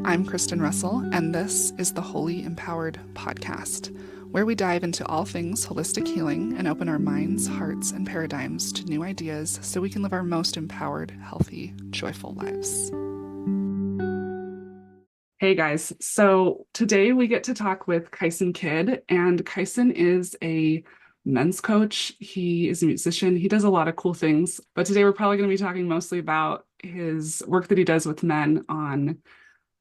I'm Kristen Russell, and this is the Holy Empowered Podcast, where we dive into all things holistic healing and open our minds, hearts, and paradigms to new ideas so we can live our most empowered, healthy, joyful lives. Hey guys, so today we get to talk with Kyson Kidd, and Kyson is a men's coach. He is a musician. He does a lot of cool things, but today we're probably going to be talking mostly about his work that he does with men on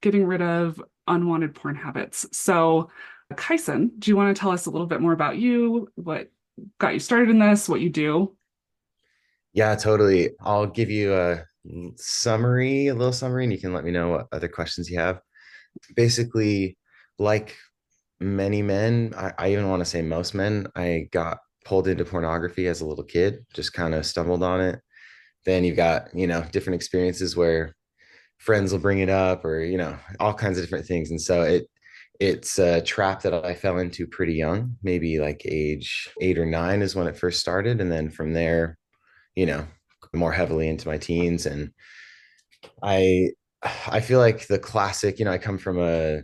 getting rid of unwanted porn habits. So, Kyson, do you want to tell us a little bit more about you, what got you started in this, what you do? Yeah, totally. I'll give you a little summary, and you can let me know what other questions you have. Basically, like many men, I even want to say most men, I got pulled into pornography as a little kid, just kind of stumbled on it. Then you've got, different experiences where friends will bring it up or, all kinds of different things. And so it's a trap that I fell into pretty young, maybe like age 8 or 9 is when it first started. And then from there, you know, more heavily into my teens. And I I feel like the classic, I come from a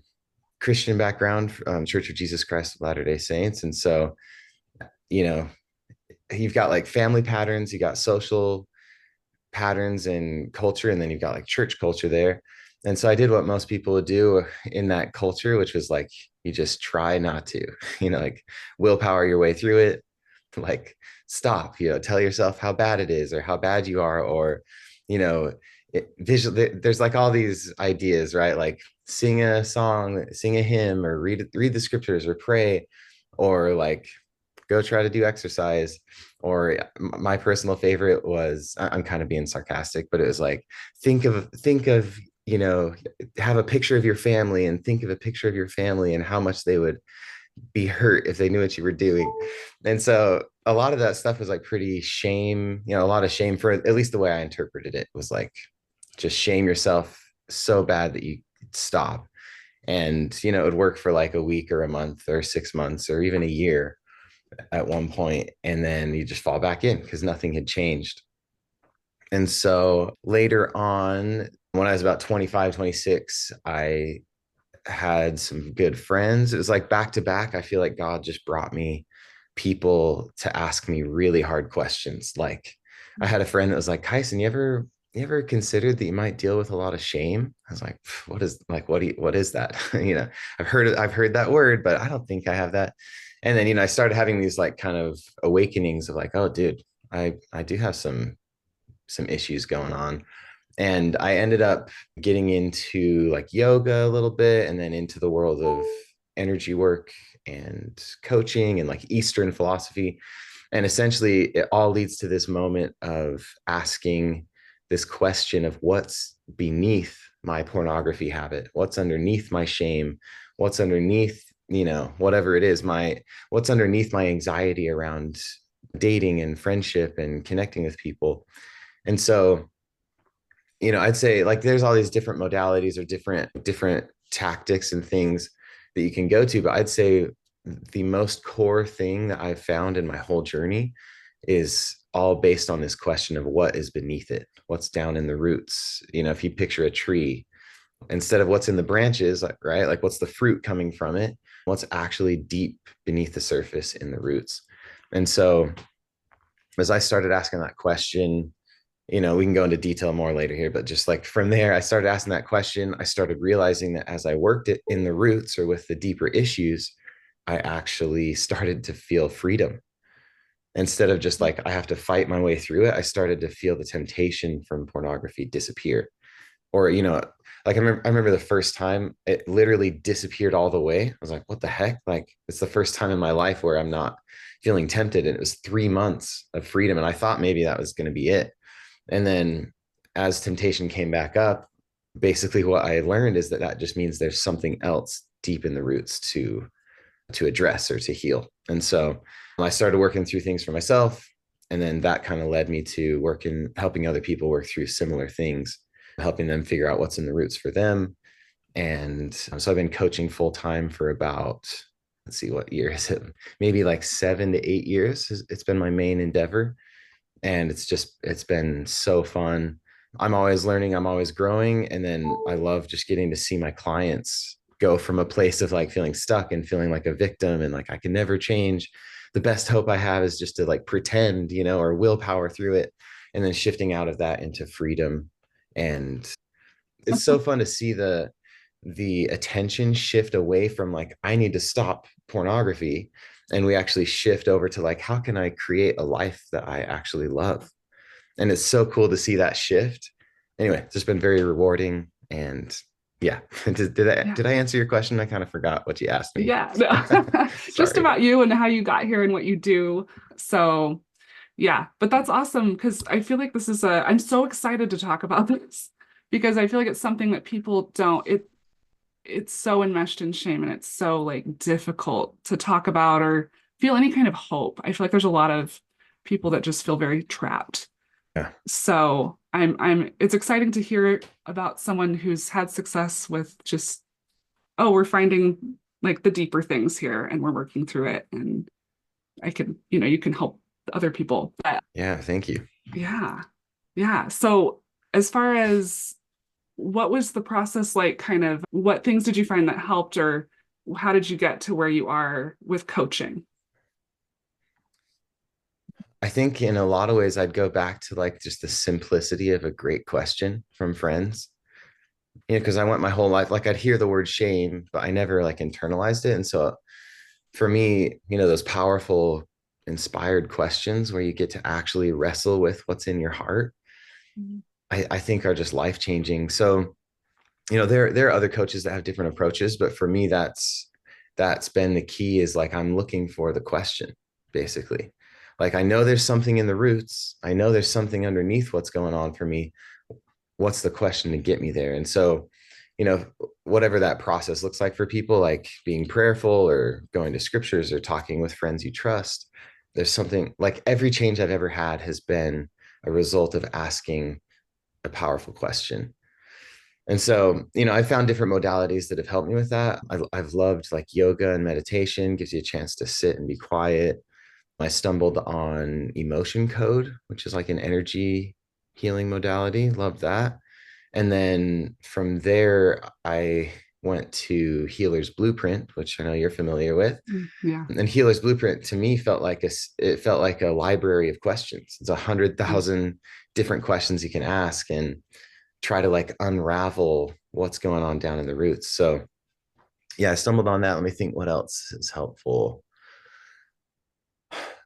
Christian background, Church of Jesus Christ of Latter-day Saints. And so, you know, you've got like family patterns, you got social patterns and culture, and then you've got like church culture there. And so I did what most people would do in that culture, which was like you just try not to, like willpower your way through it, like stop, tell yourself how bad it is or how bad you are, or you know there's like all these ideas, right? Like sing a song, sing a hymn, or read the scriptures, or pray, or like go try to do exercise. Or my personal favorite was, I'm kind of being sarcastic, but it was like think of have a picture of your family, and think of a picture of your family and how much they would be hurt if they knew what you were doing. And so a lot of that stuff was like pretty shame, a lot of shame, for at least the way I interpreted it was like just shame yourself so bad that you stop. And it would work for like a week or a month or 6 months or even a year at one point, and then you just fall back in because nothing had changed. And so later on, when I was about 25, 26, I had some good friends. It was like back to back. I feel like God just brought me people to ask me really hard questions. Like I had a friend that was like, Kyson, you ever considered that you might deal with a lot of shame? I was like, what is that? I've heard that word, but I don't think I have that. And then, I started having these like kind of awakenings of like, oh dude, I do have some issues going on. And I ended up getting into like yoga a little bit, and then into the world of energy work and coaching and like Eastern philosophy. And essentially, it all leads to this moment of asking this question of what's beneath my pornography habit, what's underneath my shame, what's underneath, whatever it is, what's underneath my anxiety around dating and friendship and connecting with people. And so, I'd say like there's all these different modalities or different tactics and things that you can go to, but I'd say the most core thing that I've found in my whole journey is all based on this question of what is beneath it, what's down in the roots. If you picture a tree, instead of what's in the branches, like, right, like what's the fruit coming from it, what's actually deep beneath the surface in the roots. And so as I started asking that question, we can go into detail more later here, but just like from there, I started asking that question. I started realizing that as I worked it in the roots or with the deeper issues, I actually started to feel freedom. Instead of just like, I have to fight my way through it, I started to feel the temptation from pornography disappear. Or, like I remember the first time it literally disappeared all the way. I was like, what the heck? Like, it's the first time in my life where I'm not feeling tempted. And it was 3 months of freedom. And I thought maybe that was going to be it. And then as temptation came back up, basically what I learned is that just means there's something else deep in the roots to address or to heal. And so I started working through things for myself. And then that kind of led me to working, helping other people work through similar things, helping them figure out what's in the roots for them. And so I've been coaching full time for about, let's see, what year is it? Maybe like 7 to 8 years. It's been my main endeavor. And it's been so fun. I'm always learning, I'm always growing. And then I love just getting to see my clients go from a place of like feeling stuck and feeling like a victim and like I can never change. The best hope I have is just to like pretend, or willpower through it, and then shifting out of that into freedom. And it's so fun to see the attention shift away from like I need to stop pornography, and we actually shift over to like how can I create a life that I actually love. And it's so cool to see that shift. Anyway, it's just been very rewarding. And yeah, Yeah. did I answer your question? I kind of forgot what you asked me. Yeah, no. Just Sorry. about you and how you got here and what you do. So, yeah, but that's awesome because I feel like I'm so excited to talk about this because I feel like it's something that people don't, it's so enmeshed in shame and it's so like difficult to talk about or feel any kind of hope. I feel like there's a lot of people that just feel very trapped. Yeah. So it's exciting to hear about someone who's had success with just, oh, we're finding like the deeper things here and we're working through it. And you can help other people. But Yeah. Thank you. yeah. Yeah. So as far as what was the process like, kind of what things did you find that helped, or how did you get to where you are with coaching? I think in a lot of ways, I'd go back to like just the simplicity of a great question from friends, because I went my whole life, like I'd hear the word shame, but I never like internalized it. And so for me, those powerful, inspired questions where you get to actually wrestle with what's in your heart, Mhm. I think are just life changing. So, there are other coaches that have different approaches, but for me, that's been the key is like I'm looking for the question, basically. Like I know there's something in the roots. I know there's something underneath what's going on for me. What's the question to get me there? And so, you know, whatever that process looks like for people, like being prayerful or going to scriptures or talking with friends you trust, there's something like every change I've ever had has been a result of asking a powerful question. And so, I found different modalities that have helped me with that. I've loved like yoga and meditation, gives you a chance to sit and be quiet. I stumbled on emotion code, which is like an energy healing modality. Loved that. And then from there, I went to Healer's Blueprint, which I know you're familiar with. Yeah. And Healer's Blueprint to me it felt like a library of questions. It's 100,000 different questions you can ask and try to like unravel what's going on down in the roots. So yeah, I stumbled on that. Let me think what else is helpful.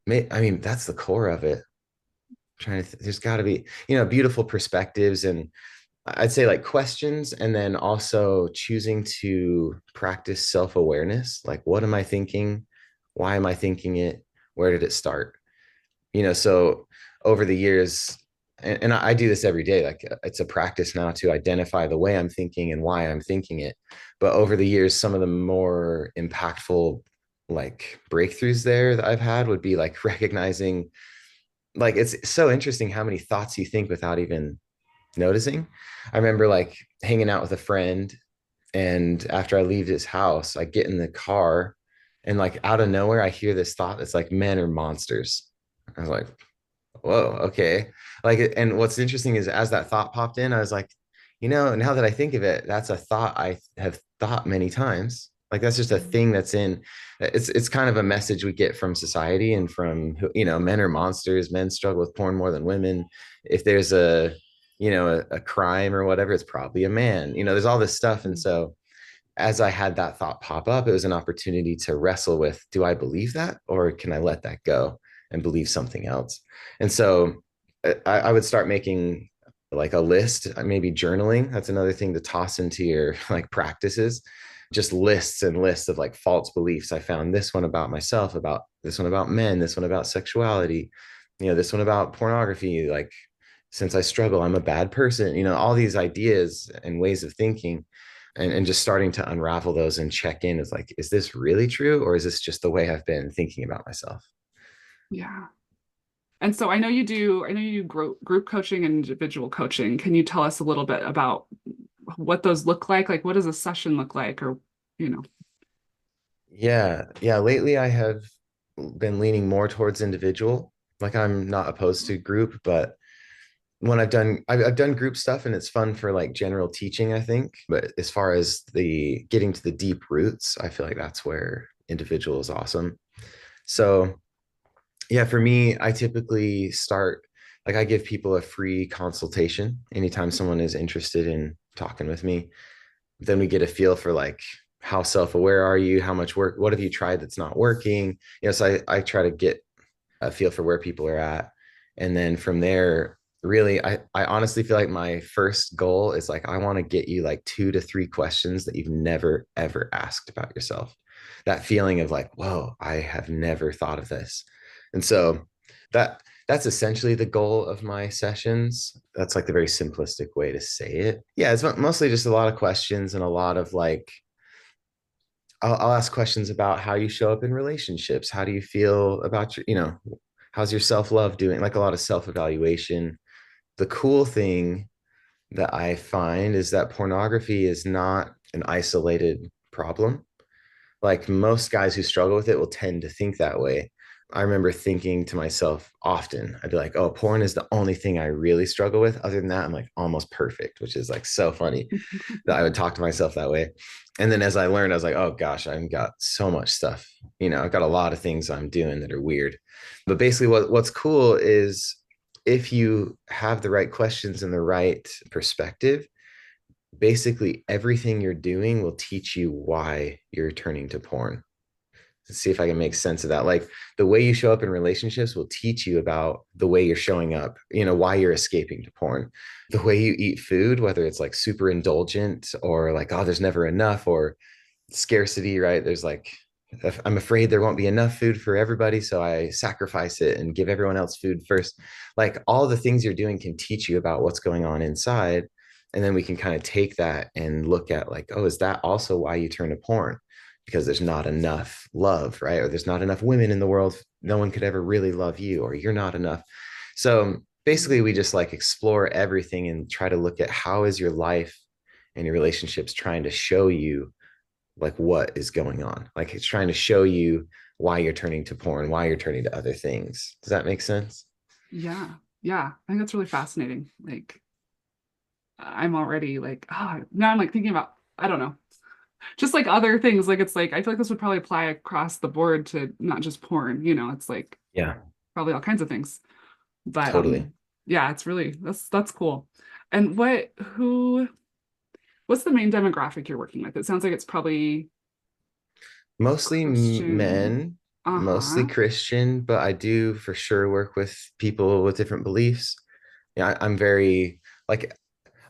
I mean, that's the core of it. There's got to be, beautiful perspectives, and I'd say like questions, and then also choosing to practice self awareness. Like, what am I thinking? Why am I thinking it? Where did it start? So over the years, and I do this every day, like it's a practice now to identify the way I'm thinking and why I'm thinking it. But over the years, some of the more impactful like breakthroughs there that I've had would be like recognizing, like it's so interesting how many thoughts you think without even noticing. I remember like hanging out with a friend, and after I leave his house, I get in the car, and like out of nowhere, I hear this thought that's like, men are monsters. I was like, whoa, okay. Like, and what's interesting is as that thought popped in, I was like, now that I think of it, that's a thought I have thought many times. Like that's just a thing that's in. It's kind of a message we get from society and from men are monsters. Men struggle with porn more than women. If there's a crime or whatever, it's probably a man. There's all this stuff, and so as I had that thought pop up, it was an opportunity to wrestle with, do I believe that or can I let that go and believe something else? And so I would start making like a list, maybe journaling. That's another thing to toss into your like practices, just lists and lists of like false beliefs. I found this one about myself, about this one about men, this one about sexuality, this one about pornography. Like, since I struggle, I'm a bad person, all these ideas and ways of thinking, and just starting to unravel those and check in is like, is this really true? Or is this just the way I've been thinking about myself? Yeah. And so I know you do group coaching and individual coaching. Can you tell us a little bit about what those look like? Like, what does a session look like? Or, you know, Yeah. Yeah. Lately, I have been leaning more towards individual. Like, I'm not opposed to group, but when I've done group stuff and it's fun for like general teaching, I think. But as far as the getting to the deep roots, I feel like that's where individual is awesome. So yeah, for me, I typically start like I give people a free consultation anytime someone is interested in talking with me. Then we get a feel for like how self-aware are you, how much work, what have you tried that's not working. So I try to get a feel for where people are at. And then from there, really, I honestly feel like my first goal is like, I want to get you like 2 to 3 questions that you've never, ever asked about yourself. That feeling of like, whoa, I have never thought of this. And so that's essentially the goal of my sessions. That's like the very simplistic way to say it. Yeah, it's mostly just a lot of questions and a lot of like I'll ask questions about how you show up in relationships. How do you feel about how's your self-love doing? Like a lot of self-evaluation. The cool thing that I find is that pornography is not an isolated problem. Like most guys who struggle with it will tend to think that way. I remember thinking to myself often, I'd be like, oh, porn is the only thing I really struggle with. Other than that, I'm like almost perfect, which is like so funny that I would talk to myself that way. And then as I learned, I was like, oh gosh, I've got so much stuff. I've got a lot of things I'm doing that are weird. But basically, what's cool is if you have the right questions and the right perspective, basically everything you're doing will teach you why you're turning to porn. Let's see if I can make sense of that. Like the way you show up in relationships will teach you about the way you're showing up, why you're escaping to porn. The way you eat food, whether it's like super indulgent or like, oh, there's never enough, or scarcity, right? There's like, I'm afraid there won't be enough food for everybody, so I sacrifice it and give everyone else food first. Like all the things you're doing can teach you about what's going on inside. And then we can kind of take that and look at like, oh, is that also why you turn to porn? Because there's not enough love, right? Or there's not enough women in the world. No one could ever really love you, or you're not enough. So basically, we just like explore everything and try to look at how is your life and your relationships trying to show you like what is going on. Like it's trying to show you why you're turning to porn, why you're turning to other things. Does that make sense? Yeah. Yeah. I think that's really fascinating. Like I'm already like, now I'm like thinking about, I don't know, just like other things. Like it's like I feel like this would probably apply across the board to not just porn, it's like Yeah, probably all kinds of things. But totally. yeah, it's really that's cool. And what's the main demographic you're working with? It sounds like it's probably Mostly Christian. men, mostly Uh-huh. Christian, but I do for sure work with people with different beliefs. Yeah, I'm very like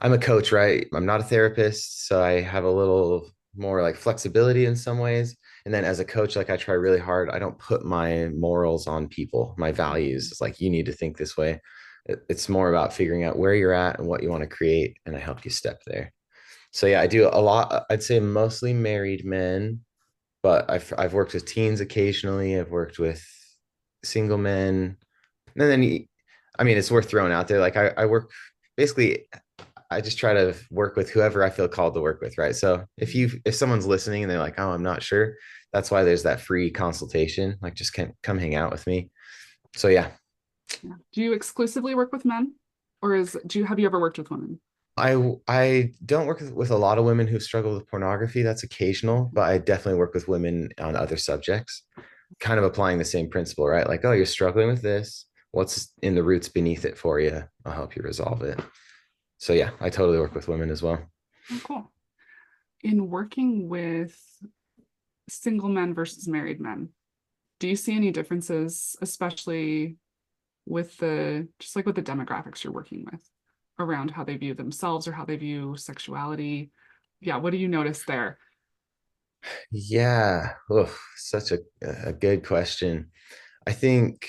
I'm a coach, right? I'm not a therapist, so I have a little more like flexibility in some ways. And then as a coach, like I try really hard. I don't put my morals on people, my values. It's like you need to think this way. It's more about figuring out where you're at and what you want to create, and I help you step there. So yeah, I do a lot. I'd say mostly married men, but I've worked with teens occasionally. I've worked with single men, and then I mean, it's worth throwing out there. Like I work basically I just try to work with whoever I feel called to work with, right? So if someone's listening and they're like, "Oh, I'm not sure," that's why there's that free consultation. Like, just come hang out with me. So yeah, Yeah. Do you exclusively work with men? Or have you ever worked with women? I don't work with a lot of women who struggle with pornography. That's occasional, but I definitely work with women on other subjects, kind of applying the same principle, right? Like, oh, you're struggling with this. What's in the roots beneath it for you? I'll help you resolve it. So yeah, I totally work with women as well. Oh, cool. In working with single men versus married men, do you see any differences, especially with with the demographics you're working with around how they view themselves or how they view sexuality? Yeah, what do you notice there? Yeah, oh, such a good question. I think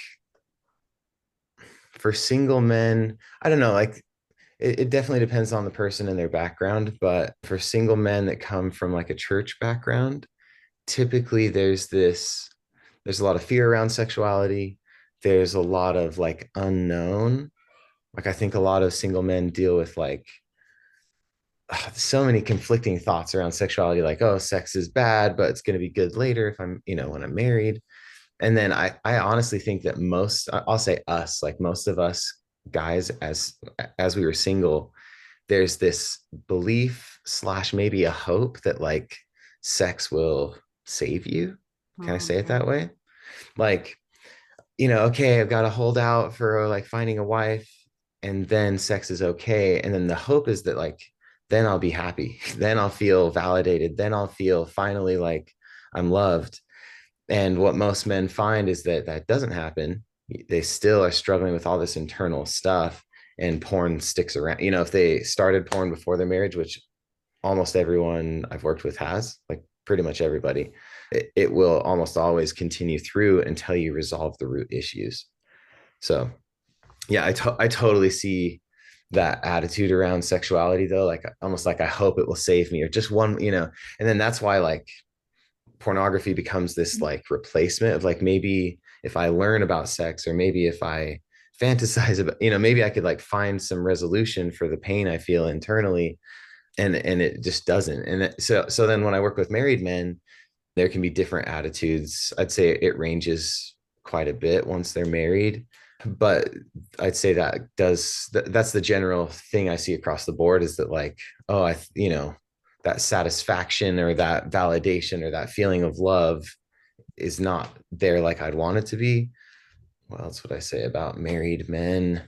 for single men, I don't know, like it definitely depends on the person and their background, but for single men that come from like a church background, typically there's a lot of fear around sexuality. There's a lot of like unknown. Like I think a lot of single men deal with like so many conflicting thoughts around sexuality, like, oh, sex is bad, but it's going to be good later if I'm, when I'm married. And then I honestly think that I'll say us, like most of us guys as we were single, there's this belief slash maybe a hope that like sex will save you. Can I Oh, say it yeah. that way? Like, okay, I've got to hold out for like finding a wife, and then sex is okay. And then the hope is that like, then I'll be happy. Then I'll feel validated. Then I'll feel finally like I'm loved. And what most men find is that that doesn't happen. They still are struggling with all this internal stuff, and porn sticks around. If they started porn before their marriage, which almost everyone I've worked with has, like pretty much everybody, it will almost always continue through until you resolve the root issues. So, yeah, I totally see that attitude around sexuality though, like almost like I hope it will save me or just one, and then that's why like pornography becomes this like replacement of like maybe if I learn about sex or maybe if I fantasize about, maybe I could like find some resolution for the pain I feel internally, and it just doesn't. And so then when I work with married men, there can be different attitudes. I'd say it ranges quite a bit once they're married, but I'd say that's the general thing I see across the board is that like, oh, that satisfaction or that validation or that feeling of love is not there like I'd want it to be. What else would I say about married men?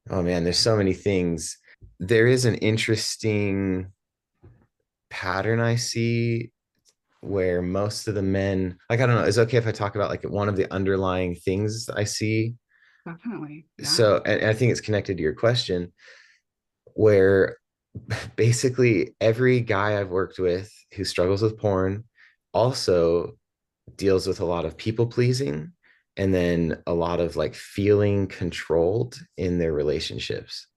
Oh man, there's so many things. There is an interesting pattern I see where most of the men, like, I don't know, is it okay if I talk about like one of the underlying things I see? Definitely. Yeah. So, and I think it's connected to your question, where basically every guy I've worked with who struggles with porn also deals with a lot of people pleasing and then a lot of like feeling controlled in their relationships.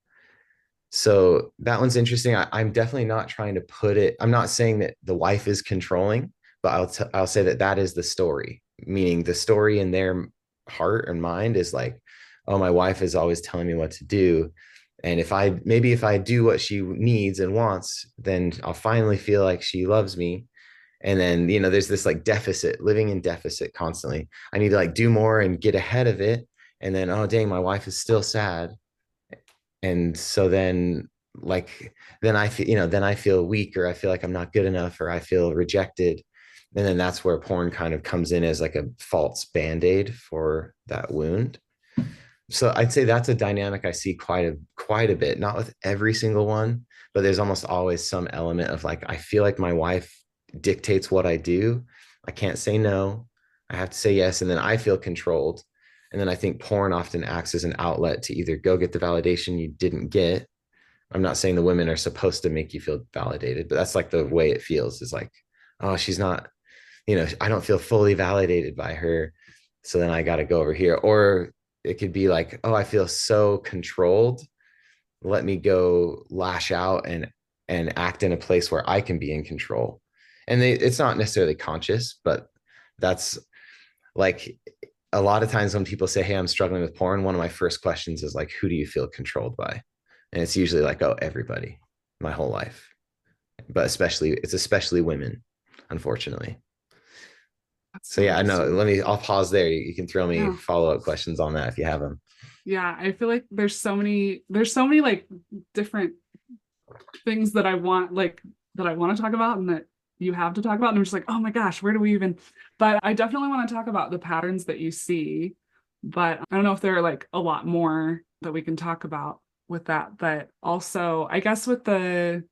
So that one's interesting. I'm definitely not trying to put it. I'm not saying that the wife is controlling, but I'll say that that is the story. Meaning the story in their heart and mind is like, oh, my wife is always telling me what to do, and if I do what she needs and wants, then I'll finally feel like she loves me. And then there's this like deficit, living in deficit constantly. I need to like do more and get ahead of it. And then oh dang, my wife is still sad, and so then like then I feel then I feel weak or I feel like I'm not good enough or I feel rejected, and then that's where porn kind of comes in as like a false band-aid for that wound. So I'd say that's a dynamic I see quite a bit, not with every single one, but there's almost always some element of like I feel like my wife dictates what I do. I can't say no. I have to say yes, and then I feel controlled. And then I think porn often acts as an outlet to either go get the validation you didn't get. I'm not saying the women are supposed to make you feel validated, but that's like the way it feels is like, oh, she's not, I don't feel fully validated by her. So then I got to go over here. Or it could be like, oh, I feel so controlled. Let me go lash out and act in a place where I can be in control. And it's not necessarily conscious, but that's like a lot of times when people say, hey, I'm struggling with porn, one of my first questions is like, who do you feel controlled by? And it's usually like, oh, everybody, my whole life. But it's especially women, unfortunately. That's So so yeah, I know. interesting. I'll pause there. You can throw me Yeah. follow-up questions on that if you have them. Yeah. I feel like there's so many like different things that I want to talk about and that you have to talk about. And I'm just like, oh my gosh, where do we even? But I definitely want to talk about the patterns that you see. But I don't know if there are like a lot more that we can talk about with that. But also, I guess with the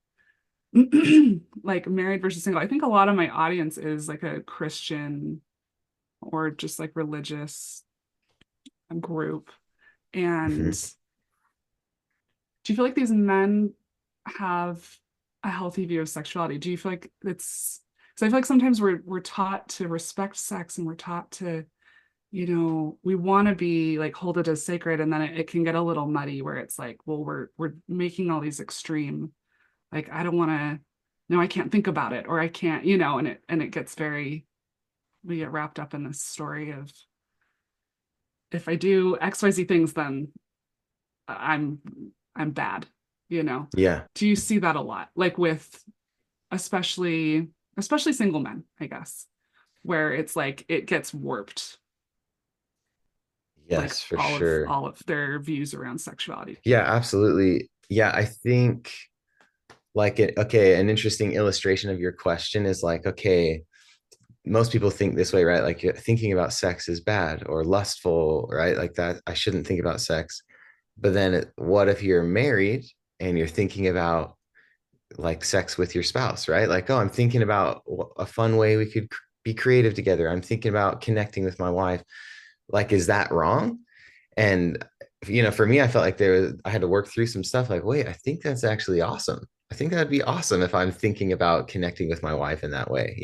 like married versus single, I think a lot of my audience is like a Christian or just like religious group. And Mm-hmm. do you feel like these men have a healthy view of sexuality? Do you feel like it's because I feel like sometimes we're taught to respect sex and we're taught to, we want to be like hold it as sacred, and then it can get a little muddy where it's like, well, we're making all these extreme, like I don't want to, no, I can't think about it, or I can't, and it gets very, we get wrapped up in this story of if I do XYZ things, then I'm I'm bad, you know. Yeah. Do you see that a lot? Like with especially single men, I guess, where it's like it gets warped. like Yes, for sure. all of their views around sexuality. Yeah, absolutely. Yeah, I think okay, an interesting illustration of your question is like, okay, most people think this way, right? Like thinking about sex is bad or lustful, right? Like that, I shouldn't think about sex. But then what if you're married and you're thinking about like sex with your spouse, right? Like, oh, I'm thinking about a fun way we could be creative together. I'm thinking about connecting with my wife. Like, is that wrong? And for me, I felt like I had to work through some stuff. Like, wait, I think that's actually awesome. I think that'd be awesome if I'm thinking about connecting with my wife in that way.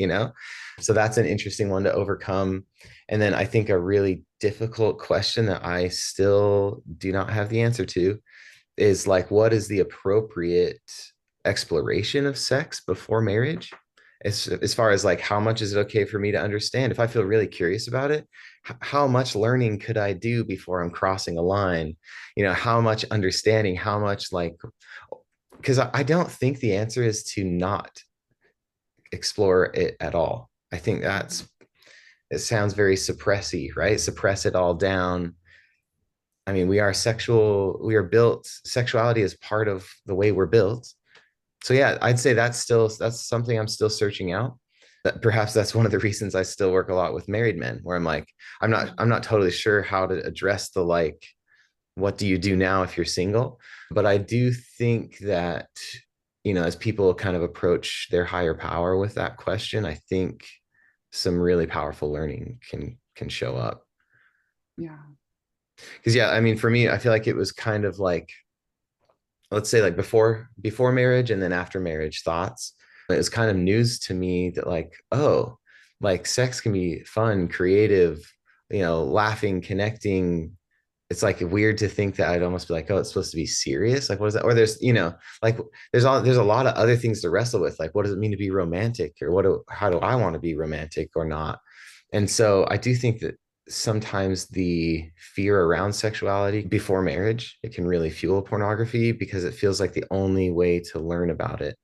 So that's an interesting one to overcome. And then I think a really difficult question that I still do not have the answer to is like, what is the appropriate exploration of sex before marriage? As far as like, how much is it okay for me to understand? If I feel really curious about it, how much learning could I do before I'm crossing a line? How much understanding, how much like, because I don't think the answer is to not explore it at all. I think it sounds very suppressy, right? Suppress it all down. I mean, we are built, sexuality is part of the way we're built. So yeah, I'd say that's something I'm still searching out. That perhaps that's one of the reasons I still work a lot with married men, where I'm like, I'm not totally sure how to address the like, what do you do now if you're single? But I do think that, as people kind of approach their higher power with that question, I think some really powerful learning can show up. Yeah. Because yeah, I mean, for me, I feel like it was kind of like, let's say like before marriage and then after marriage thoughts. It was kind of news to me that like, oh, like sex can be fun, creative, laughing, connecting. It's like weird to think that I'd almost be like, oh, it's supposed to be serious. Like, what is that? Or like there's a lot of other things to wrestle with. Like, what does it mean to be romantic? Or how do I want to be romantic or not? And so I do think that sometimes the fear around sexuality before marriage, it can really fuel pornography because it feels like the only way to learn about it.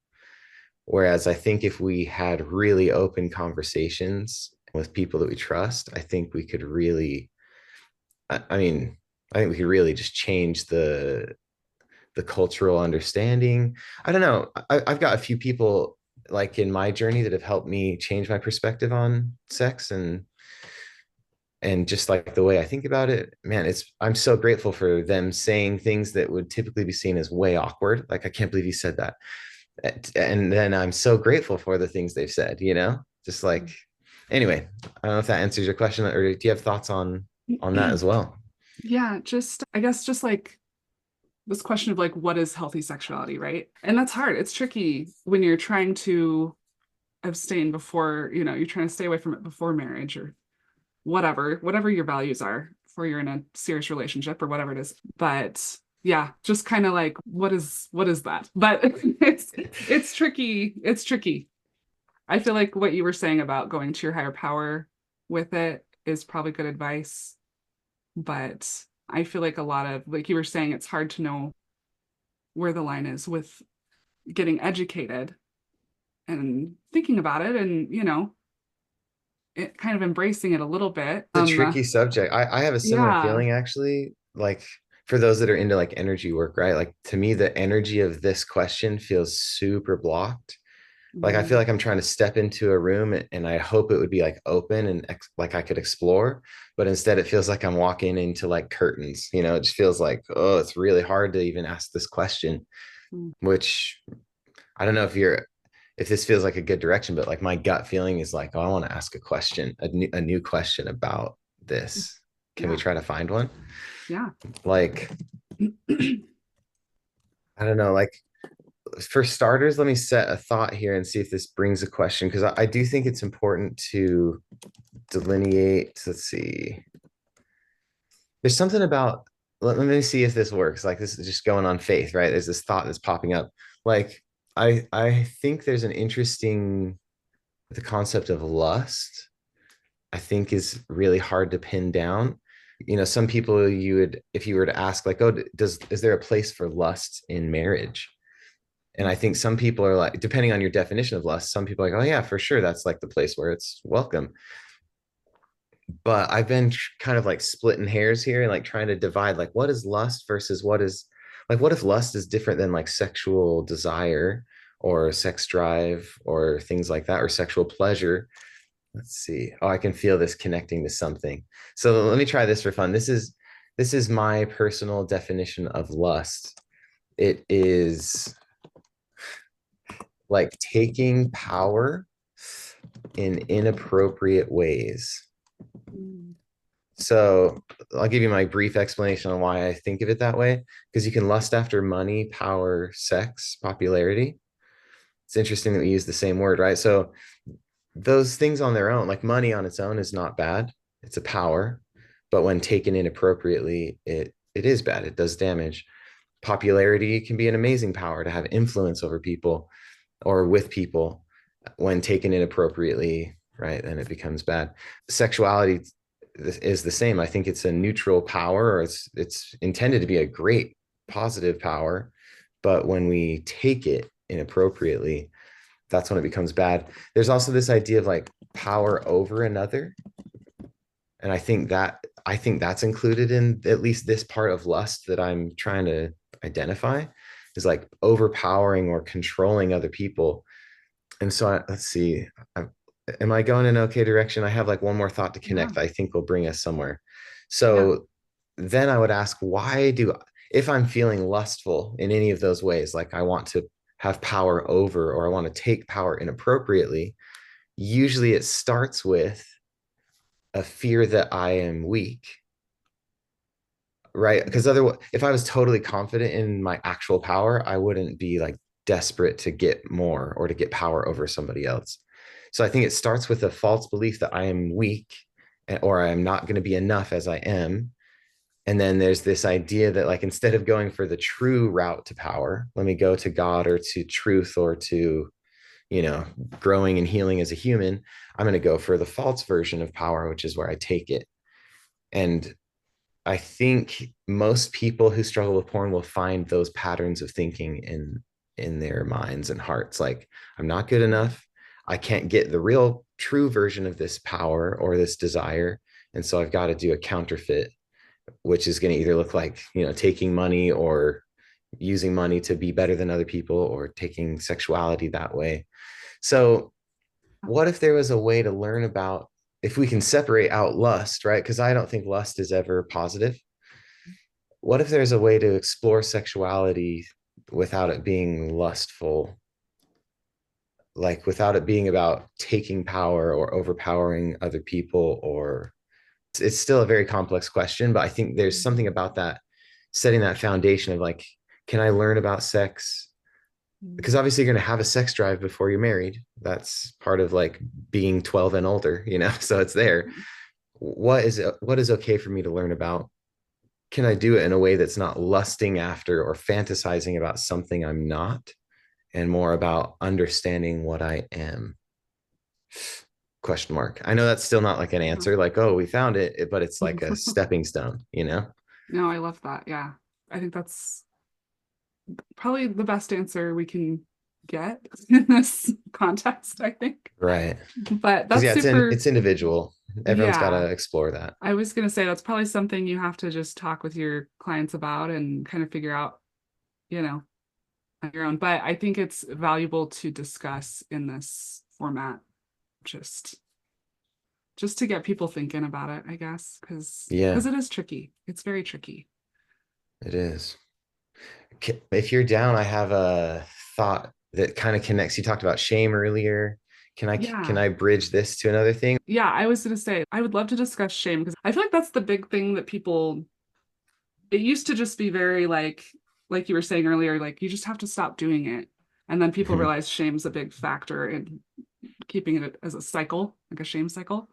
Whereas I think if we had really open conversations with people that we trust, I think we could really, I mean, I think we could really just change the cultural understanding. I don't know. I've got a few people like in my journey that have helped me change my perspective on sex and just like the way I think about it, man, I'm so grateful for them saying things that would typically be seen as way awkward. Like, I can't believe you said that. And then I'm so grateful for the things they've said, just like, anyway, I don't know if that answers your question, or do you have thoughts on that as well? Yeah, just I guess just like this question of like what is healthy sexuality, right? And that's hard. It's tricky when you're trying to abstain before, you're trying to stay away from it before marriage or whatever your values are before you're in a serious relationship or whatever it is. But yeah, just kind of like what is that? But it's tricky. It's tricky. I feel like what you were saying about going to your higher power with it is probably good advice, but I feel like a lot of like you were saying, it's hard to know where the line is with getting educated and thinking about it and it kind of embracing it a little bit. It's a tricky subject. I have a similar Yeah. feeling actually, like for those that are into like energy work, right? Like to me, the energy of this question feels super blocked. Like I feel Mm, like I'm trying to step into a room and I hope it would be like open and like I could explore, but instead it feels like I'm walking into like curtains. It just feels like, oh, it's really hard to even ask this question, mm, which I don't know if this feels like a good direction, but like my gut feeling is like, oh, I want to ask a question, a new question about this. Can we yeah. try to find one? Yeah. Like, I don't know, like for starters, let me set a thought here and see if this brings a question because I do think it's important to delineate. Let's see. There's something about, let me see if this works. Like this is just going on faith, right? There's this thought that's popping up. Like I think there's an interesting the concept of lust, I think is really hard to pin down. Some people you would, if you were to ask, like, oh, is there a place for lust in marriage? And I think some people are like, depending on your definition of lust, some people are like, oh yeah, for sure, that's like the place where it's welcome. but I've been kind of like splitting hairs here and like trying to divide like what is lust versus what is like what if lust is different than like sexual desire or sex drive or things like that or sexual pleasure. Let's see. Oh, I can feel this connecting to something. So let me try this for fun. This is my personal definition of lust. It is like taking power in inappropriate ways. Mm. So I'll give you my brief explanation on why I think of it that way. Because you can lust after money, power, sex, popularity. It's interesting that we use the same word, right? So those things on their own, like money on its own, is not bad. It's a power, but when taken inappropriately, it is bad. It does damage. Popularity can be an amazing power to have influence over people or with people. When taken inappropriately, right, then it becomes bad. Sexuality is the same. I think it's a neutral power, or it's intended to be a great positive power, but when we take it inappropriately, that's when it becomes bad. There's also this idea of like power over another, and I think that's included in at least this part of lust that I'm trying to identify, is like overpowering or controlling other people. And so let's see. I, am I going in an okay direction? I have like one more thought to Yeah. connect that I think will bring us somewhere. Yeah. So then I would ask, if I'm feeling lustful in any of those ways, like I want to have power over or I want to take power inappropriately, usually it starts with a fear that I am weak, right? Because otherwise, if I was totally confident in my actual power, I wouldn't be like desperate to get more or to get power over somebody else. So I think it starts with a false belief that I am weak or I am not going to be enough as I am. And then there's this idea that like instead of going for the true route to power, let me go to God or to truth or to, you know, growing and healing as a human. I'm going to go for the false version of power, which is where I take it. And I think most people who struggle with porn will find those patterns of thinking in their minds and hearts. Like, I'm not good enough. I can't get the real true version of this power or this desire. And so I've got to do a counterfeit, which is going to either look like, you know, taking money or using money to be better than other people or taking sexuality that way. So what if there was a way to learn about, if we can separate out lust, right? Because I don't think lust is ever positive. What if there's a way to explore sexuality without it being lustful, like without it being about taking power or overpowering other people? Or it's still a very complex question, but I think there's something about that, setting that foundation of like, can I learn about sex? Because Mm. obviously you're going to have a sex drive before you're married. That's part of like being 12 and older, you know, so it's there. What is okay for me to learn about? Can I do it in a way that's not lusting after or fantasizing about something I'm not, and more about understanding what I am? Question mark. I know that's still not like an Yeah. answer, like, oh, we found it, but it's like a stepping stone, you know? No, I love that. Yeah. I think that's probably the best answer we can get in this context, I think. Right. But Because that's yeah, super, it's individual. Everyone's got yeah. to explore that. I was gonna say that's probably something you have to just talk with your clients about and kind of figure out, you know, on your own. But I think it's valuable to discuss in this format, just just to get people thinking about it, I guess, because Yeah, it is tricky. It's very tricky. it is. If you're down, I have a thought that kind of connects. You talked about shame earlier. Can Yeah. I bridge this to another thing? Yeah, I was gonna say I would love to discuss shame because I feel like that's the big thing that people it used to just be very like you were saying earlier, like you just have to stop doing it. And then people realize shame's a big factor in keeping it as a cycle, like a shame cycle.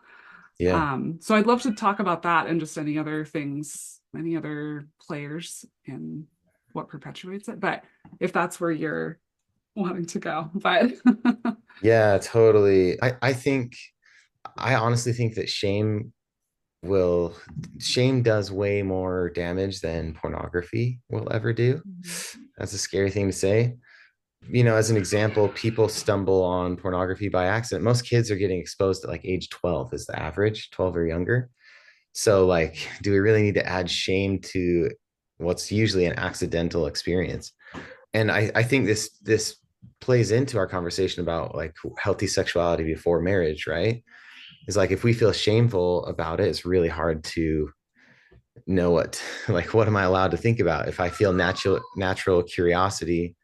Yeah. So I'd love to talk about that and just any other things, any other players in what perpetuates it. But if that's where you're wanting to go, but Yeah, totally. I honestly think that will shame does way more damage than pornography will ever do. That's a scary thing to say. as an example, people stumble on pornography by accident. Most kids are getting exposed at like age 12 is the average, 12 or younger. So like, do we really need to add shame to what's usually an accidental experience? And I think this plays into our conversation about like healthy sexuality before marriage, right? It's like if we feel shameful about it, it's really hard to know like what am I allowed to think about? If I feel natural curiosity,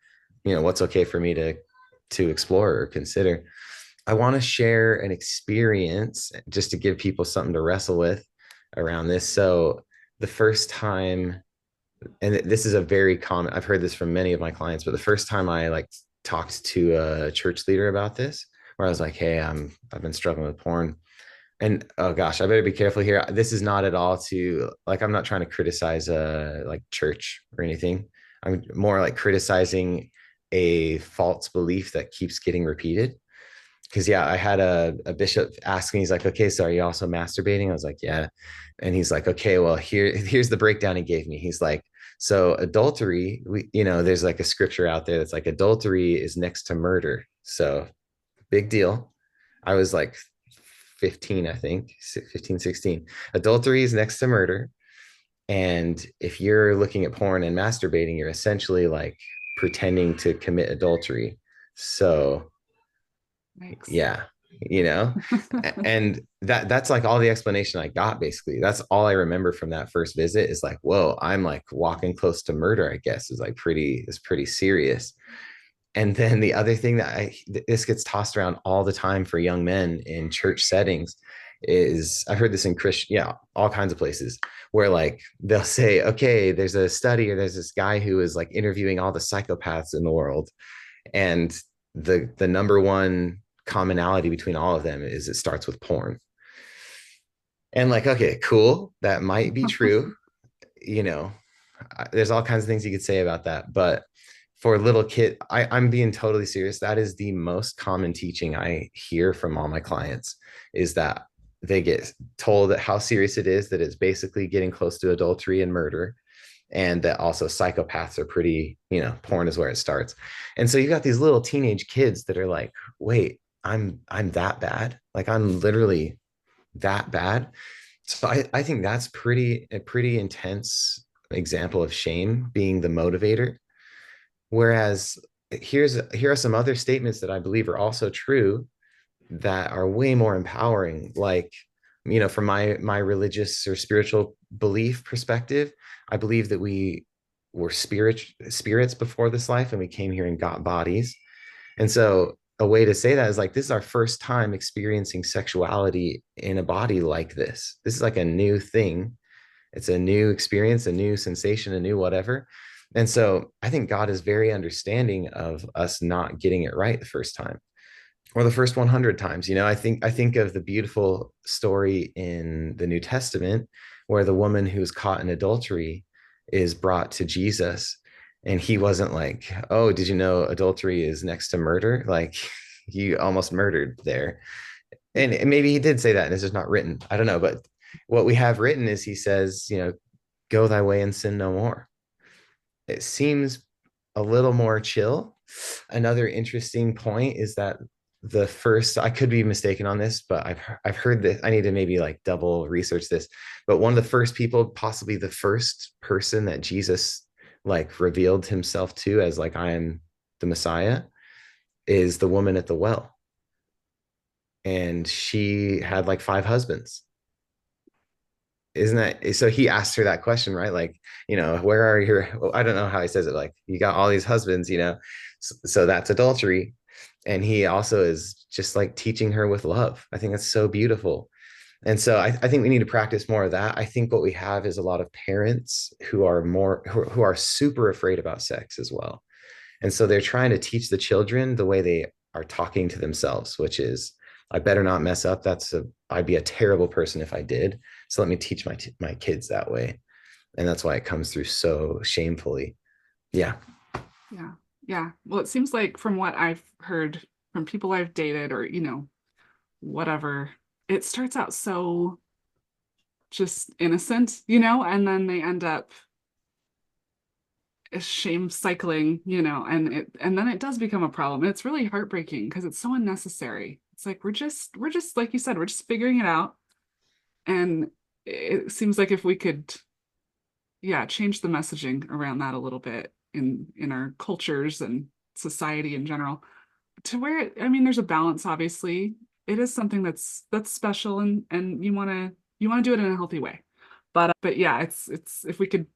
what's okay for me to explore or consider. I want to share an experience just to give people something to wrestle with around this. So the first time, and this is a very common, I've heard this from many of my clients, but the first time I like talked to a church leader about this, where I was like, hey, I've been struggling with porn. And oh gosh, I better be careful here. This is not at all to like, I'm not trying to criticize like church or anything. I'm more like criticizing a false belief that keeps getting repeated. Because yeah, I had a bishop ask me, he's like, okay, so are you also masturbating? I was like, yeah. And he's like, okay, well, here's the breakdown he gave me. He's like, so adultery, there's like a scripture out there that's like adultery is next to murder. So big deal. I was like 15, I think, 15, 16. Adultery is next to murder. And if you're looking at porn and masturbating, you're essentially like pretending to commit adultery. So Thanks. yeah, you know, and that's like all the explanation I got basically. That's all I remember from that first visit is like, whoa, I'm like walking close to murder, I guess, is pretty serious. And then the other thing that this gets tossed around all the time for young men in church settings is I've heard this in Christian, yeah, all kinds of places where like they'll say, okay, there's a study or there's this guy who is like interviewing all the psychopaths in the world. And the number one commonality between all of them is it starts with porn. And like, okay, cool. That might be true. You know, there's all kinds of things you could say about that. But for a little kid, I'm being totally serious. That is the most common teaching I hear from all my clients is that they get told that how serious it is, that it's basically getting close to adultery and murder. And that also psychopaths are pretty, porn is where it starts. And so you got these little teenage kids that are like, wait, I'm that bad. Like I'm literally that bad. So I think that's a pretty intense example of shame being the motivator. Whereas here are some other statements that I believe are also true that are way more empowering. Like, from my religious or spiritual belief perspective, I believe that we were spirits before this life and we came here and got bodies. And so a way to say that is like this is our first time experiencing sexuality in a body like this. This is like a new thing. It's a new experience, a new sensation, a new whatever. And so I think God is very understanding of us not getting it right the first time or the first 100 times. I think of the beautiful story in the New Testament where the woman who's caught in adultery is brought to Jesus, and he wasn't like, oh, did you know adultery is next to murder? Like you almost murdered there. And maybe he did say that and it's just not written, I don't know. But what we have written is he says, go thy way and sin no more. It seems a little more chill. Another interesting point is that the first, I could be mistaken on this, but I've heard that I need to maybe like double research this. But one of the first people, possibly the first person that Jesus like revealed himself to as like I am the Messiah, is the woman at the well. And she had like five husbands. Isn't that so? He asked her that question, right? Like, where are your, well, I don't know how he says it, like you got all these husbands, so that's adultery. And he also is just like teaching her with love. I think that's so beautiful. And so I think we need to practice more of that. I think what we have is a lot of parents who are super afraid about sex as well. And so they're trying to teach the children the way they are talking to themselves, which is, I better not mess up. I'd be a terrible person if I did. So let me teach my kids that way. And that's why it comes through so shamefully. Yeah. Yeah. Yeah. Well, it seems like from what I've heard from people I've dated or, whatever, it starts out so just innocent, and then they end up shame cycling, and then it does become a problem. It's really heartbreaking because it's so unnecessary. It's like we're just like you said, we're just figuring it out. And it seems like if we could, yeah, change the messaging around that a little bit in our cultures and society in general, to where I mean, there's a balance, obviously. It is something that's special, and you want to do it in a healthy way. But yeah, it's if we could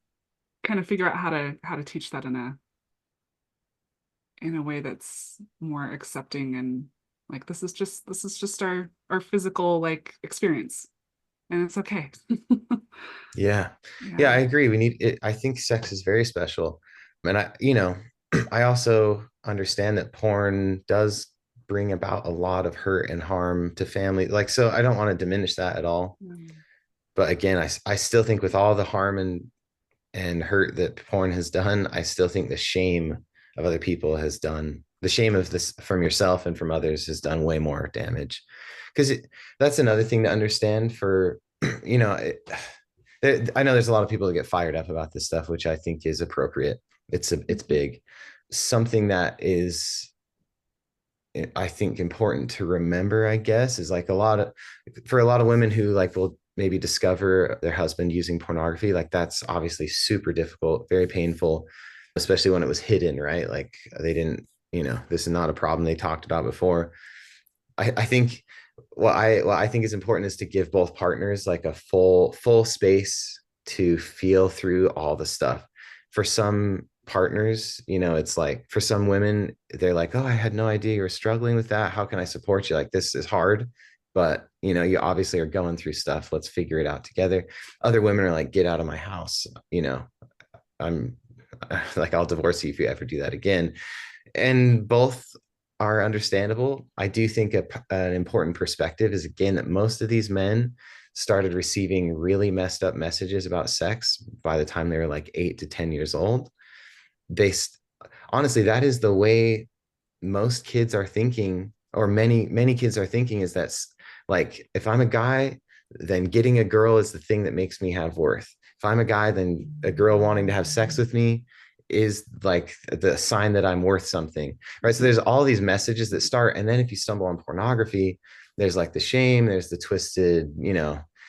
kind of figure out how to teach that in a way that's more accepting, and like this is just our physical like experience, and it's okay. Yeah. Yeah, Yeah. I agree. We need it. I think sex is very special. And I also understand that porn does bring about a lot of hurt and harm to family. Like, so I don't want to diminish that at all. Um, But again, I still think with all the harm and hurt that porn has done, I still think the shame of other people has done the shame of this from yourself and from others has done way more damage. Because that's another thing to understand for, you know, I know there's a lot of people that get fired up about this stuff, which I think is appropriate. It's big. Something that is, I think, important to remember, I guess, is like for a lot of women who like will maybe discover their husband using pornography, like that's obviously super difficult, very painful, especially when it was hidden, right? Like they didn't, this is not a problem they talked about before. I think what I think is important is to give both partners like a full space to feel through all the stuff. For some partners, it's like for some women, they're like, "Oh, I had no idea you were struggling with that. How can I support you? Like this is hard, but you obviously are going through stuff. Let's figure it out together." Other women are like, "Get out of my house." I'm like, I'll divorce you if you ever do that again. And both are understandable. I do think an important perspective is again that most of these men started receiving really messed up messages about sex by the time they were like 8 to 10 years old. They honestly, that is the way most kids are thinking, or many kids are thinking, is that's like, if I'm a guy, then getting a girl is the thing that makes me have worth. If I'm a guy, then a girl wanting to have sex with me is like the sign that I'm worth something, right? So there's all these messages that start, and then if you stumble on pornography, there's like the shame, there's the twisted,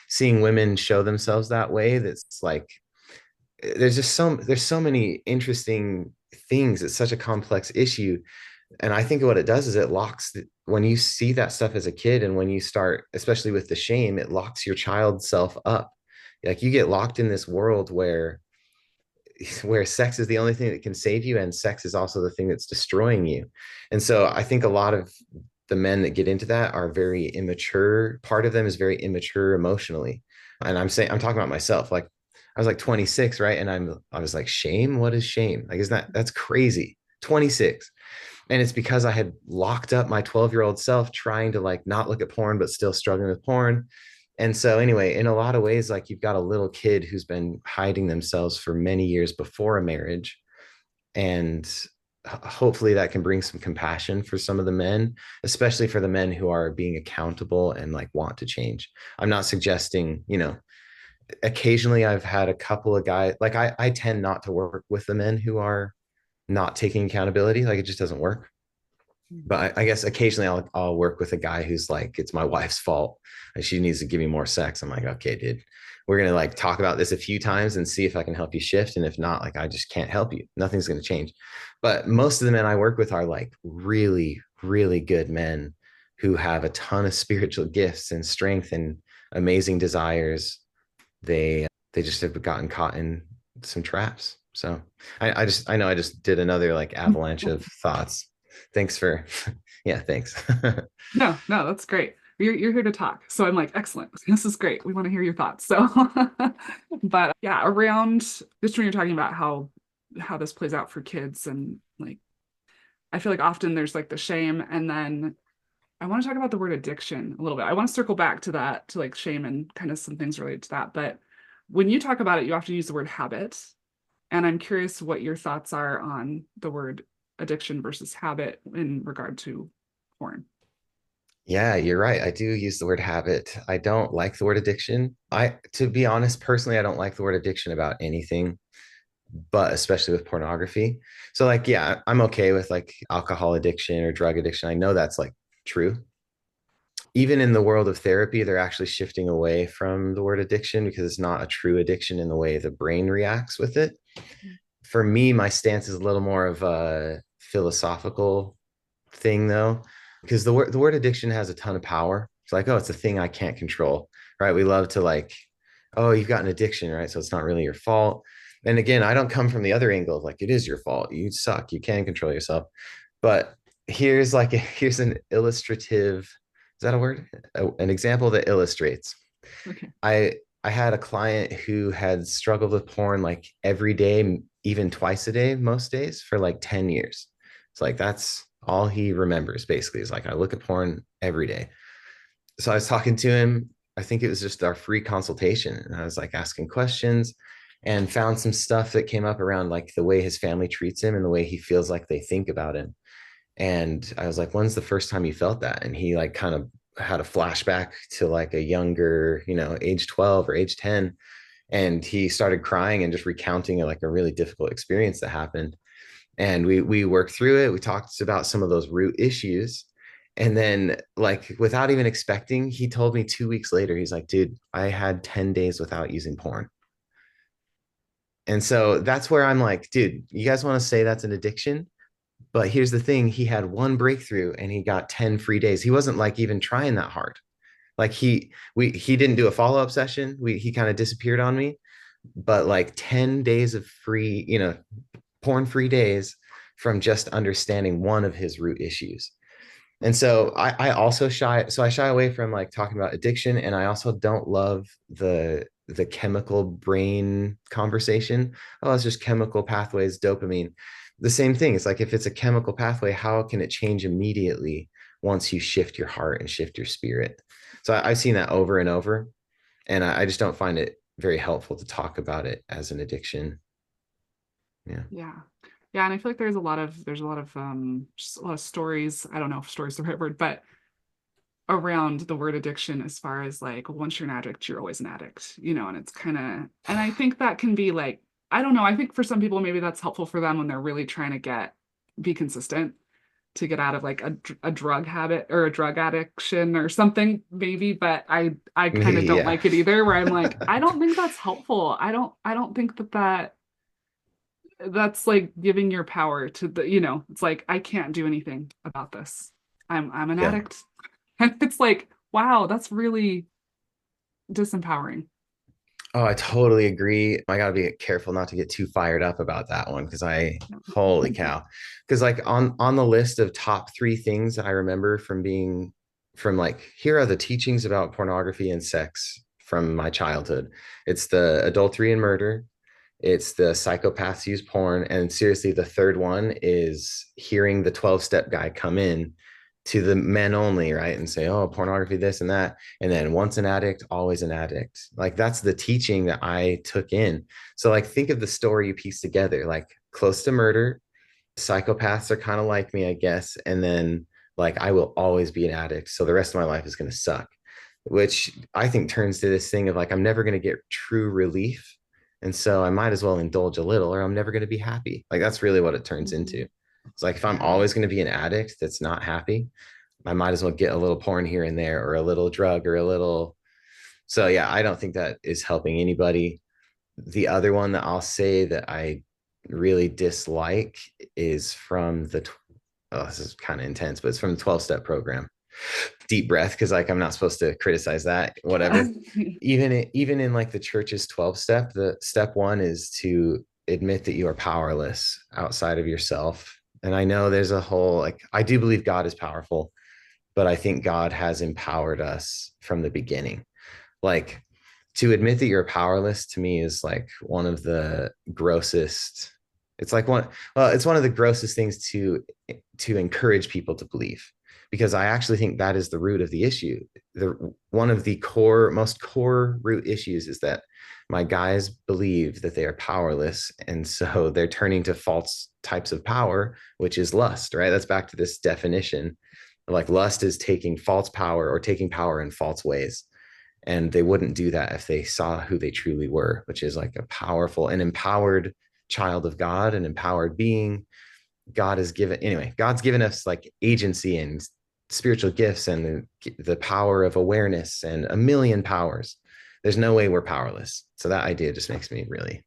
seeing women show themselves that way. That's like there's so many interesting things. It's such a complex issue, and I think what it does is it locks when you see that stuff as a kid, and when you start, especially with the shame, it locks your child self up. Like you get locked in this world where sex is the only thing that can save you, and sex is also the thing that's destroying you. And so I think a lot of the men that get into that are very immature. Part of them is very immature emotionally. And I'm talking about myself. Like I was like 26, right? And I was like, shame? What is shame? Like, isn't that's crazy? 26. And it's because I had locked up my 12-year-old self trying to like not look at porn, but still struggling with porn. And so, anyway, in a lot of ways, like you've got a little kid who's been hiding themselves for many years before a marriage. And hopefully that can bring some compassion for some of the men, especially for the men who are being accountable and like want to change. I'm not suggesting, occasionally I've had a couple of guys, like I tend not to work with the men who are not taking accountability. Like it just doesn't work. But I guess occasionally I'll work with a guy who's like, it's my wife's fault and she needs to give me more sex. I'm like, okay, dude, we're gonna like talk about this a few times and see if I can help you shift. And if not, like I just can't help you. Nothing's gonna change. But most of the men I work with are like really, really good men who have a ton of spiritual gifts and strength and amazing desires. They just have gotten caught in some traps. So I know I just did another like avalanche of thoughts. Thanks for, yeah, thanks. No, no, that's great. You're here to talk. So I'm like, excellent. This is great. We want to hear your thoughts. So, but yeah, around just when you're talking about how this plays out for kids, and like I feel like often there's like the shame, and then I want to talk about the word addiction a little bit. I want to circle back to that, to like shame and kind of some things related to that. But when you talk about it, you often use the word habit. And I'm curious what your thoughts are on the word addiction versus habit in regard to porn. Yeah, you're right. I do use the word habit. I don't like the word addiction. To be honest, personally, I don't like the word addiction about anything. but especially with pornography. So like, yeah, I'm okay with like alcohol addiction or drug addiction. I know that's like true. Even in the world of therapy, they're actually shifting away from the word addiction because it's not a true addiction in the way the brain reacts with it. For me, my stance is a little more of a philosophical thing though, because the word addiction has a ton of power. It's like, oh, it's a thing I can't control, right? We love to like, oh, you've got an addiction, right? So it's not really your fault. And again, I don't come from the other angle of like it is your fault. You suck. You can control yourself. But here's an illustrative, is that a word? An example that illustrates. Okay. I had a client who had struggled with porn like every day, even twice a day, most days for like 10 years. It's like that's all he remembers basically is like I look at porn every day. So I was talking to him. I think it was just our free consultation. And I was like asking questions and found some stuff that came up around like the way his family treats him and the way he feels like they think about him. And I was like, when's the first time you felt that? And he like kind of had a flashback to like a younger, age 12 or age 10. And he started crying and just recounting like a really difficult experience that happened. And we worked through it. We talked about some of those root issues. And then like without even expecting, he told me 2 weeks later, he's like, dude, I had 10 days without using porn. And so that's where I'm like, dude, you guys want to say that's an addiction? But here's the thing, he had one breakthrough and he got 10 free days. He wasn't like even trying that hard. Like he didn't do a follow-up session. He kind of disappeared on me, but like 10 days of free, porn free days from just understanding one of his root issues. And so I shy away from like talking about addiction. And I also don't love the chemical brain conversation. Oh, it's just chemical pathways, dopamine. The same thing. It's like if it's a chemical pathway, how can it change immediately once you shift your heart and shift your spirit? So I've seen that over and over. And I just don't find it very helpful to talk about it as an addiction. Yeah. Yeah. Yeah, and I feel like there's a lot of just a lot of stories. I don't know if stories is the right word, but around the word addiction as far as like once you're an addict, you're always an addict, and it's kind of, and I think that can be like, I don't know, I think for some people maybe that's helpful for them when they're really trying to be consistent to get out of like a drug habit or a drug addiction or something maybe, but I kind of don't Yeah. like it either where I'm like I don't think that's helpful. I don't think that's like giving your power to it's like I can't do anything about this. I'm an Yeah. addict. And it's like, wow, that's really disempowering. Oh, I totally agree. I got to be careful not to get too fired up about that one because holy cow. Because like on the list of top three things that I remember from like, here are the teachings about pornography and sex from my childhood. It's the adultery and murder. It's the psychopaths use porn. And seriously, the third one is hearing the 12-step guy come in to the men only, right? And say, oh, pornography, this and that. And then once an addict, always an addict. Like that's the teaching that I took in. So like think of the story you piece together, like close to murder, psychopaths are kind of like me, I guess. And then like I will always be an addict. So the rest of my life is going to suck, which I think turns to this thing of like, I'm never going to get true relief. And so I might as well indulge a little or I'm never going to be happy. Like that's really what it turns Mhm. into. It's like if I'm Yeah. always going to be an addict that's not happy, I might as well get a little porn here and there or a little drug or a little. So yeah, I don't think that is helping anybody. The other one that I'll say that I really dislike is from oh, this is kind of intense, but it's from the 12-step program. Deep breath, because like I'm not supposed to criticize that, whatever. Even in like the church's 12 step, the step one is to admit that you are powerless outside of yourself. And I know there's a whole like I do believe God is powerful, but I think God has empowered us from the beginning. Like to admit that you're powerless to me is like one of the grossest. It's like it's one of the grossest things to encourage people to believe because I actually think that is the root of the issue. One of the most core root issues is that my guys believe that they are powerless. And so they're turning to false types of power, which is lust, right? That's back to this definition. Like lust is taking false power or taking power in false ways. And they wouldn't do that if they saw who they truly were, which is like a powerful and empowered child of God, an empowered being. God's given us like agency and spiritual gifts and the power of awareness and a million powers. There's no way we're powerless. So that idea just makes me really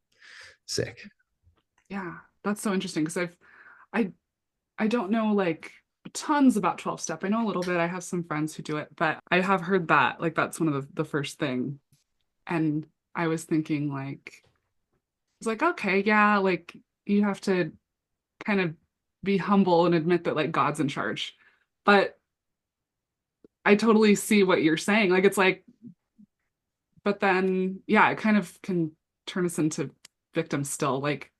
sick. Yeah, that's so interesting because I I don't know like tons about 12 step. I know a little bit. I have some friends who do it, but I have heard that like that's one of the first thing. And I was thinking like it's like okay, yeah, like you have to kind of be humble and admit that like God's in charge. But I totally see what you're saying. Like it's like but then yeah, it kind of can turn us into victims still. Like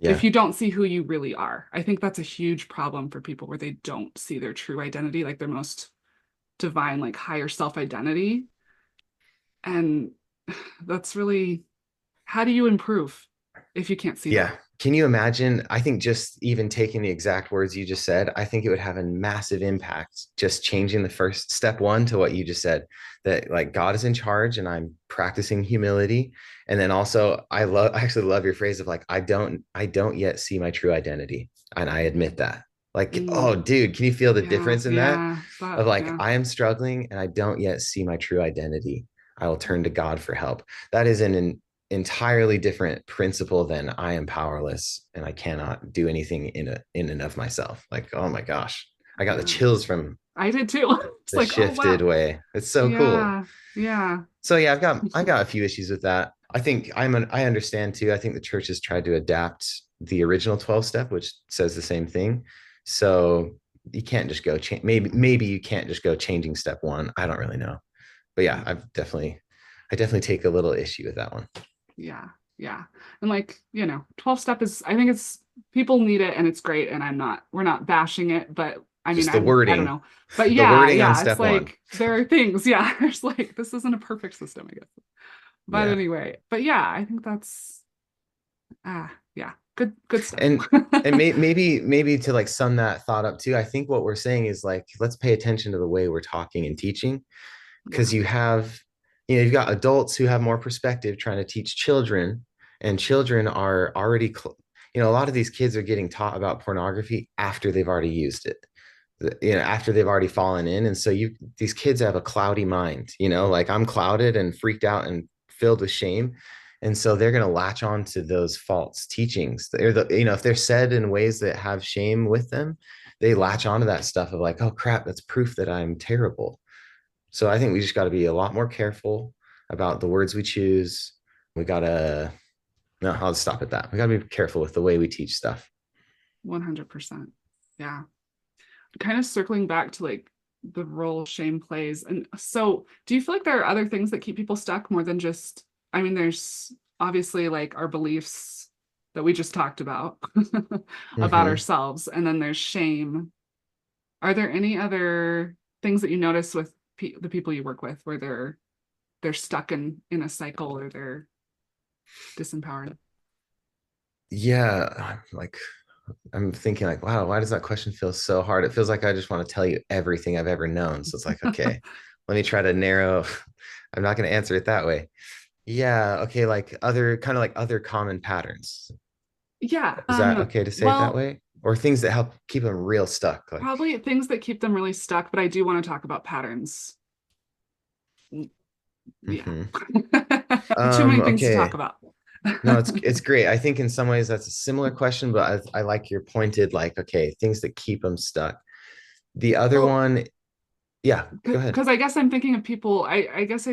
if Yeah. you don't see who you really are. I think that's a huge problem for people where they don't see their true identity, like their most divine, like higher self identity. And that's really, how do you improve if you can't see Yeah. that? Can you imagine? I think just even taking the exact words you just said, I think it would have a massive impact just changing the first step one to what you just said, that like God is in charge and I'm practicing humility. And then also I actually love your phrase of like, I don't yet see my true identity. And I admit that. Like, oh, Mm, dude, can you feel the yeah, difference in that? yeah, Of that, like, yeah, I am struggling and I don't yet see my true identity. I will turn to God for help. That is an entirely different principle than I am powerless and I cannot do anything in and of myself. Like, oh my gosh, I got the yeah. chills from I did too. It's the like, oh shifted wow. way. It's so cool. Yeah, yeah, So yeah, I got a few issues with that. I think I understand too. I think the church has tried to adapt the original 12 step, which says the same thing. So you can't just go change. Maybe you can't just go changing step one. I don't really know. But yeah, I definitely take a little issue with that one. yeah, yeah. And like, 12 step is, I think it's, people need it and it's great. And we're not bashing it, but I mean, Just the I don't wording, know. But the yeah, wording on yeah, it's step one. like there are things, yeah, there's like, this isn't a perfect system, I guess. But Yeah. anyway, but yeah, I think that's, yeah, good stuff. And maybe to like sum that thought up too, I think what we're saying is like, let's pay attention to the way we're talking and teaching, because Yeah, you've got adults who have more perspective trying to teach children, and children are already, a lot of these kids are getting taught about pornography after they've already used it, after they've already fallen in. And so these kids have a cloudy mind, like I'm clouded and freaked out and filled with shame. And so they're going to latch on to those false teachings. If they're said in ways that have shame with them, they latch onto that stuff of like, oh crap, that's proof that I'm terrible. So I think we just got to be a lot more careful about the words we choose. We got to, no, I'll just stop at that. We got to be careful with the way we teach stuff. 100%. Yeah. Kind of circling back to like the role shame plays. And so, do you feel like there are other things that keep people stuck more than just, I mean, there's obviously like our beliefs that we just talked about about Mm-hmm. ourselves, and then there's shame. Are there any other things that you notice with the people you work with where they're stuck in a cycle or they're disempowered? Yeah, I'm thinking like, wow, why does that question feel so hard? It feels like I just want to tell you everything I've ever known. So it's like, okay, let me try to narrow. I'm not going to answer it that way. Yeah, okay, like other common patterns. Yeah. Is that okay to say it that Well, way? Or things that help keep them real stuck? Like, probably things that keep them really stuck, but I do want to talk about patterns. Yeah. mhm. Too many things to talk Okay. about. No, it's great. I think in some ways that's a similar question, but I like your pointed, like, okay, things that keep them stuck. The other Well, one, yeah, go ahead. because I guess I'm thinking of people, I guess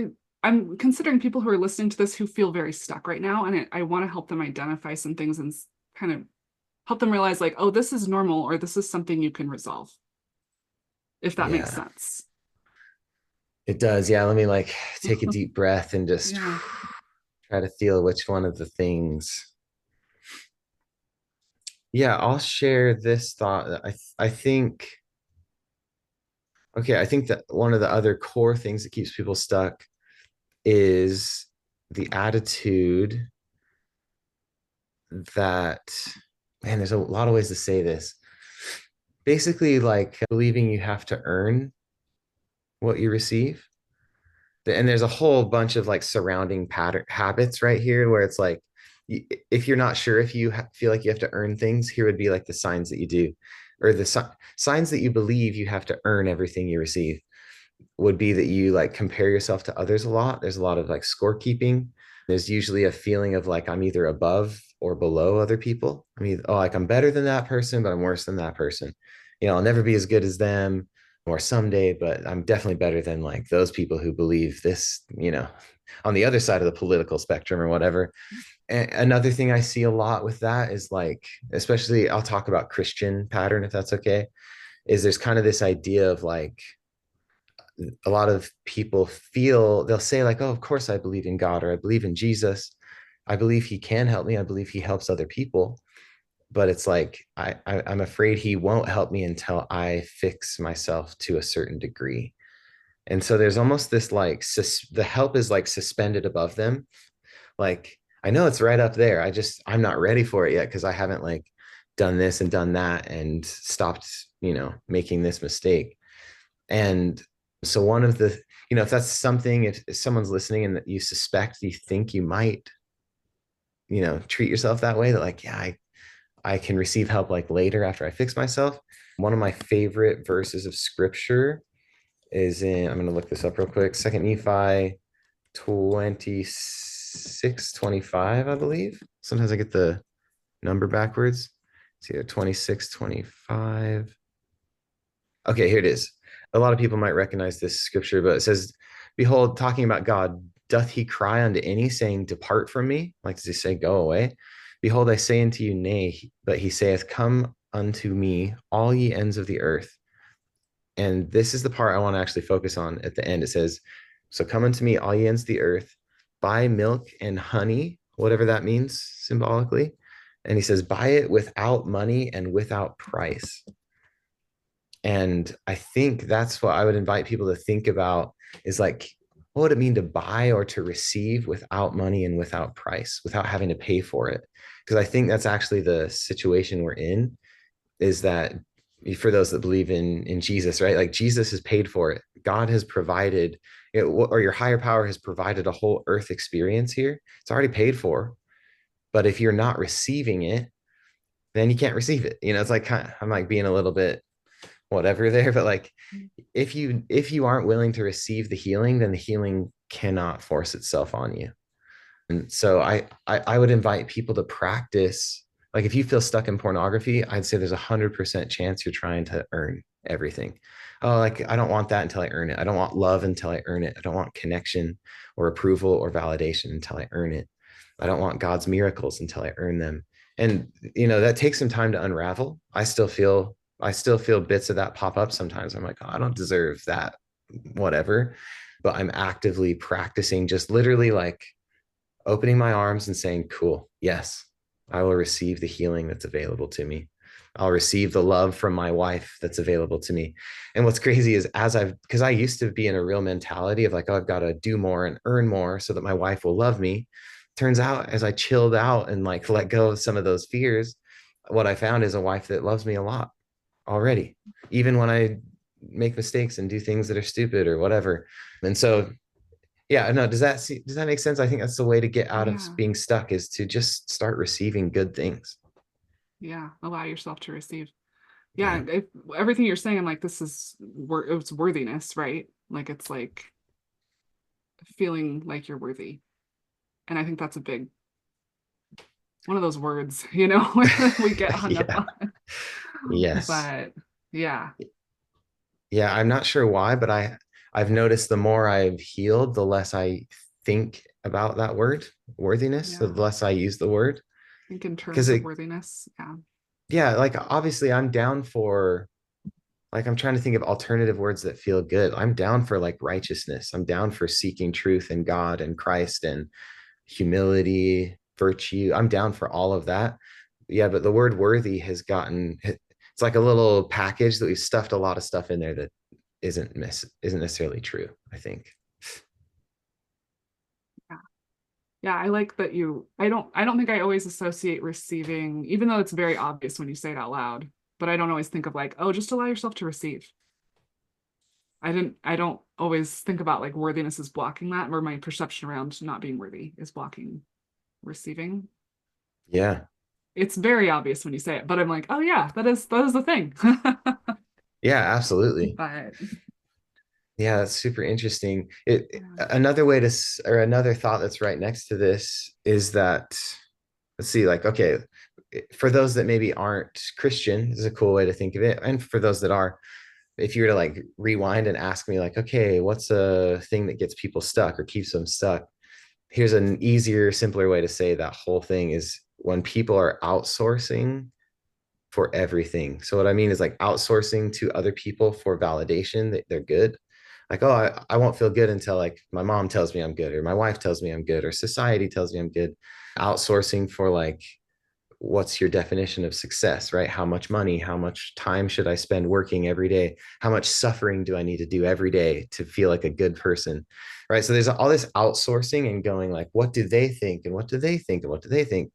I'm considering people who are listening to this who feel very stuck right now. And I want to help them identify some things and kind of help them realize, like, oh, this is normal, or this is something you can resolve, if that makes Yeah, sense. it does. Yeah, let me like take a deep breath and just Yeah. try to feel which one of the things. Yeah, I'll share this thought. I think okay, I think that one of the other core things that keeps people stuck is the attitude that, man, there's a lot of ways to say this. Basically, like believing you have to earn what you receive. And there's a whole bunch of like surrounding pattern habits right here where it's like if you're not sure if you feel like you have to earn things, here would be like the signs that you do, or the signs that you believe you have to earn everything you receive would be that you like compare yourself to others a lot. There's a lot of like scorekeeping. There's usually a feeling of like I'm either above or below other people. I mean, oh, like I'm better than that person, but I'm worse than that person. I'll never be as good as them or someday, but I'm definitely better than like those people who believe this, on the other side of the political spectrum or whatever. And another thing I see a lot with that is like, especially I'll talk about Christian pattern, if that's okay, is there's kind of this idea of like, a lot of people feel they'll say like, oh, of course I believe in God, or I believe in Jesus, I believe he can help me, I believe he helps other people, but it's like I'm afraid he won't help me until I fix myself to a certain degree. And so there's almost this like the help is like suspended above them, like I know it's right up there, I'm not ready for it yet because I haven't like done this and done that and stopped making this mistake. And so one of the, if that's something, if someone's listening and that you suspect, you think you might, treat yourself that way, that like, yeah, I can receive help like later after I fix myself. One of my favorite verses of scripture is I'm going to look this up real quick. Second Nephi 26:25, I believe. Sometimes I get the number backwards. It's either 26:25. Okay, here it is. A lot of people might recognize this scripture, but it says, behold, talking about God, doth he cry unto any, saying, depart from me? Like, does he say, go away? Behold, I say unto you, nay, but he saith, come unto me, all ye ends of the earth. And this is the part I want to actually focus on at the end. It says, so come unto me, all ye ends of the earth, buy milk and honey, whatever that means symbolically. And he says, buy it without money and without price. And I think that's what I would invite people to think about, is like, what would it mean to buy or to receive without money and without price, without having to pay for it? Because I think that's actually the situation we're in, is that for those that believe in Jesus, right? Like Jesus has paid for it. God has provided, or your higher power has provided a whole earth experience here. It's already paid for. But if you're not receiving it, then you can't receive it. It's like I'm like being a little bit whatever there, but like if you aren't willing to receive the healing, then the healing cannot force itself on you. And so I would invite people to practice, like if you feel stuck in pornography, I'd say there's 100% chance you're trying to earn everything. Oh, like I don't want that until I earn it. I don't want love until I earn it. I don't want connection or approval or validation until I earn it. I don't want God's miracles until I earn them. And that takes some time to unravel. I still feel bits of that pop up sometimes. I'm like, oh, I don't deserve that, whatever. But I'm actively practicing, just literally like opening my arms and saying, cool, yes, I will receive the healing that's available to me. I'll receive the love from my wife that's available to me. And what's crazy is, because I used to be in a real mentality of like, oh, I've got to do more and earn more so that my wife will love me. Turns out, as I chilled out and like let go of some of those fears, what I found is a wife that loves me a lot already, even when I make mistakes and do things that are stupid or whatever. And so, yeah, no, does that make sense? I think that's the way to get out of Yeah. being stuck, is to just start receiving good things. Yeah. Allow yourself to receive. Yeah. Yeah. Everything you're saying, I'm like, this is it's worthiness, right? Like it's like feeling like you're worthy. And I think that's a big one of those words, we get hung up Yeah. on. Yes. But yeah, Yeah, I'm not sure why, but I've noticed the more I've healed, the less I think about that word, worthiness, the yeah. less I use the word. I think in Because terms of worthiness, yeah. yeah, like obviously I'm down for, like, I'm trying to think of alternative words that feel good. I'm down for like righteousness. I'm down for seeking truth in God and Christ and humility, virtue. I'm down for all of that. Yeah, but the word worthy has gotten, it's like a little package that we've stuffed a lot of stuff in there that isn't necessarily true, I think. Yeah. Yeah, I like that I don't think I always associate receiving, even though it's very obvious when you say it out loud, but I don't always think of like, oh, just allow yourself to receive. I don't always think about like worthiness is blocking that, or my perception around not being worthy is blocking receiving. Yeah. It's very obvious when you say it, but I'm like, oh yeah, that is the thing. Yeah, absolutely. But Yeah, that's super interesting. It yeah. another way to or another thought that's right next to this is that, let's see, like, okay, for those that maybe aren't Christian, this is a cool way to think of it. And for those that are, if you were to like rewind and ask me, like, okay, what's a thing that gets people stuck or keeps them stuck? Here's an easier, simpler way to say that whole thing is when people are outsourcing for everything. So what I mean is like outsourcing to other people for validation that they're good. Like, oh, I won't feel good until like my mom tells me I'm good, or my wife tells me I'm good, or society tells me I'm good. Outsourcing for like, what's your definition of success, right? How much money, how much time should I spend working every day? How much suffering do I need to do every day to feel like a good person, right? So there's all this outsourcing and going like, what do they think? And what do they think? And what do they think?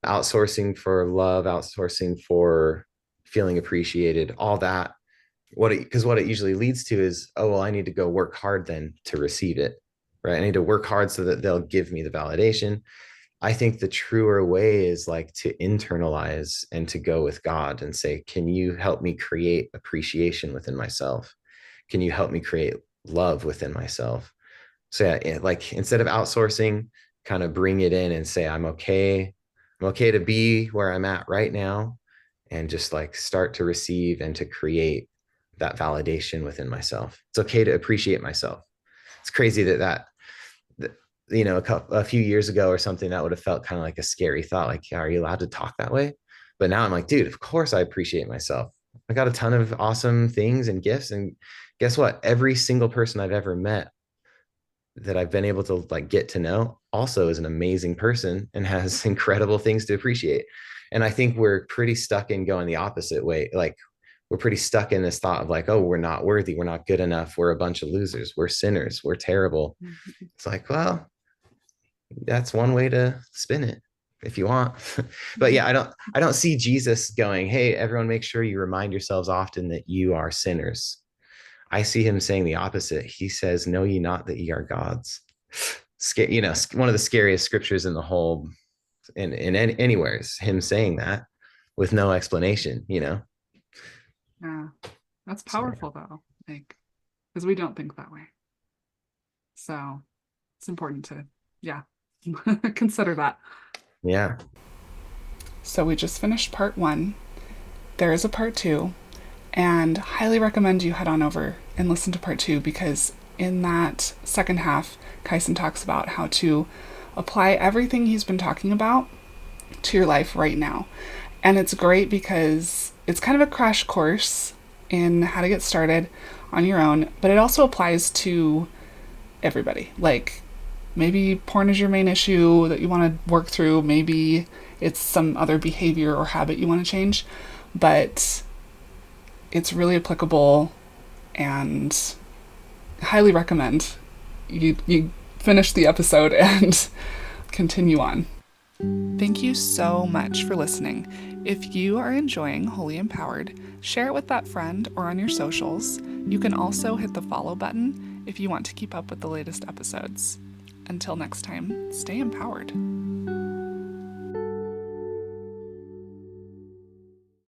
Outsourcing for love, outsourcing for feeling appreciated, all that. Because what it usually leads to is, oh, well, I need to go work hard then to receive it, right? I need to work hard so that they'll give me the validation. I think the truer way is like to internalize and to go with God and say, can you help me create appreciation within myself? Can you help me create love within myself? So yeah, like instead of outsourcing, kind of bring it in and say, I'm okay. I'm okay to be where I'm at right now, and just like start to receive and to create that validation within myself. It's okay to appreciate myself. It's crazy that a few years ago or something, that would have felt kind of like a scary thought. Like, yeah, are you allowed to talk that way? But now I'm like, dude, of course I appreciate myself. I got a ton of awesome things and gifts. And guess what? Every single person I've ever met that I've been able to like get to know also is an amazing person and has incredible things to appreciate. And I think we're pretty stuck in going the opposite way. Like, we're pretty stuck in this thought of like, oh, we're not worthy, we're not good enough, we're a bunch of losers, we're sinners, we're terrible. It's like, well, that's one way to spin it if you want. But yeah, I don't see Jesus going, hey, everyone, make sure you remind yourselves often that you are sinners. I see him saying the opposite. He says, know ye not that ye are gods. One of the scariest scriptures in the whole, in anywhere, is him saying that with no explanation. Yeah. That's So powerful though. Like, because we don't think that way. So it's important to, yeah, consider that. yeah. So we just finished part one. There is a part two, and highly recommend you head on over and listen to part two because in that second half, Kyson talks about how to apply everything he's been talking about to your life right now. And it's great because it's kind of a crash course in how to get started on your own, but it also applies to everybody. Like maybe porn is your main issue that you want to work through, maybe it's some other behavior or habit you want to change, but it's really applicable and highly recommend you finish the episode and continue on. Thank you so much for listening. If you are enjoying Holy Empowered, share it with that friend or on your socials. You can also hit the follow button if you want to keep up with the latest episodes. Until next time, stay empowered.